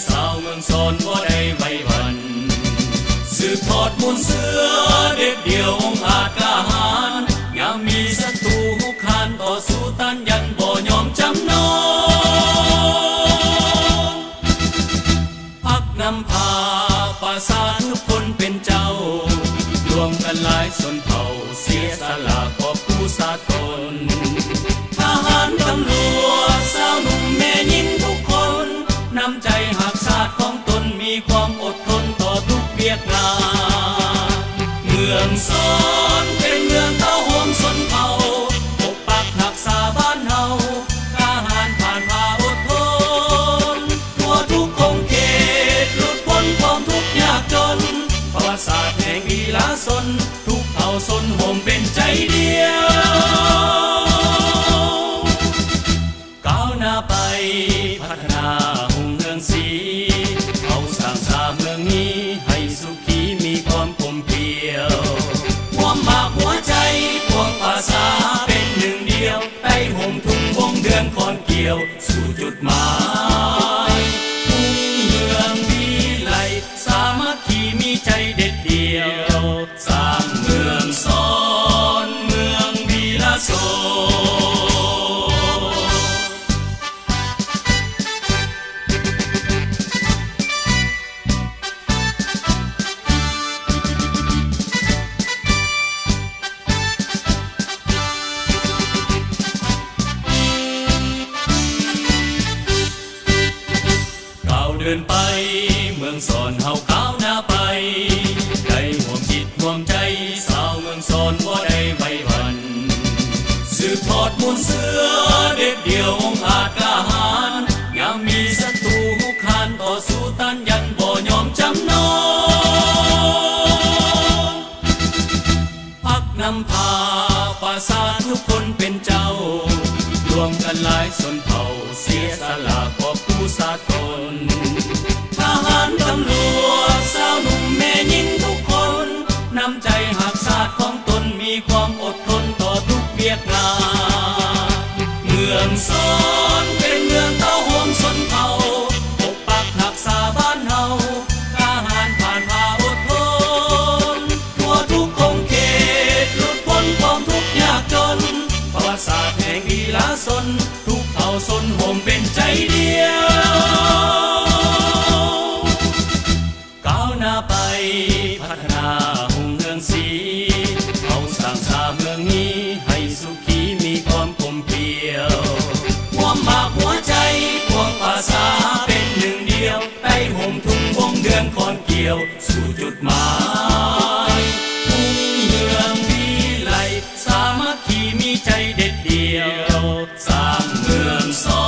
สาวเมืองสอนบ่ได้ไว้วันสืบทอดมนต์เสือเด็ดเดี่ยวองอาจกล้าหาญยามมีศัตรูหุกคานต่อสู้ต้านยันบ่ยอมจำนนพักนำพาปราสาททุกคนเป็นเจ้ารวมกันหลายชนเผ่าเสียสละกอบกู้สากลทหารตำรวจสาวหนุ่มแม่หญิงทุกคนน้ำใจหักศาสตร์ของตนมีความอดทนต่อทุกเวียกงานเมืองสอนเป็นเมืองเต้าโฮมชนเผ่าปกปักรักษาบ้านเฮากล้าหาญผ่านพาอดทนทั่วทุกคงเขตหลุดพ้นความทุกข์ยากจนประวัติศาสตร์แห่งวีรชนทุกเผ่าชนโฮมเป็นใจเดียวก้าวหน้าไปพัฒนาหุ่งเรืองสีเอาสร้างสาเมืองนี้ให้สุขีมีความคมเพียวความหมากหัวใจพวงภาษาเป็นหนึ่งเดียวใต้ห่มทุ่งวงเดือนคอนเกี่ยวสู่จุดหมายหุ่งเรืองวิไลสามัคคีมีใจเด็ดเดียวสร้างเมืองสอนเมืองวีรชนเดินไปเมืองสอนเฮาก้าวหน้าไปได้ห่วมจิตห่วมใจสาวเมืองสอนบ่ได้ไว้วันสืบทอดมนต์เสือเด็ดเดี่ยวองอาจกล้าหาญยามมีศัตรูหุกคานต่อสู้ต้านยันบ่ยอมจำนนพักนำพาปราสาททุกคนเป็นเจ้ารวมกันหลายชนเผ่าเสียสละกอบกู้สากลทหารตำรวจสาวหนุ่มแม่หญิงทุกคนน้ำใจหักศาสตร์ของตนมีความอดทนต่อทุกเวียกงานเมืองสอนเป็นเมืองเต้าโฮมชนเผ่าปกปักรักษาบ้านเฮากล้าหาญผ่านพาอดทนทั่วทุกคงเขตหลุดพ้นความทุกข์ยากจนประวัติศาสตร์แห่งวีรชนทุกเผ่าชนโฮมเป็นใจเดียวก้าวหน้าไปพัฒนาหุ่งเรืองสีเอาสร้างสาเมืองนี้ให้สุขีมีความคมเพียวความหมากหัวใจพวงภาษาเป็นหนึ่งเดียวใต้ห่มทุ่งวงเดือนคอนเกี่ยวสู่จุดหมายหุ่งเรืองวิไลสามัคคีมีใจเด็ดเดียวสร้างเมืองสอ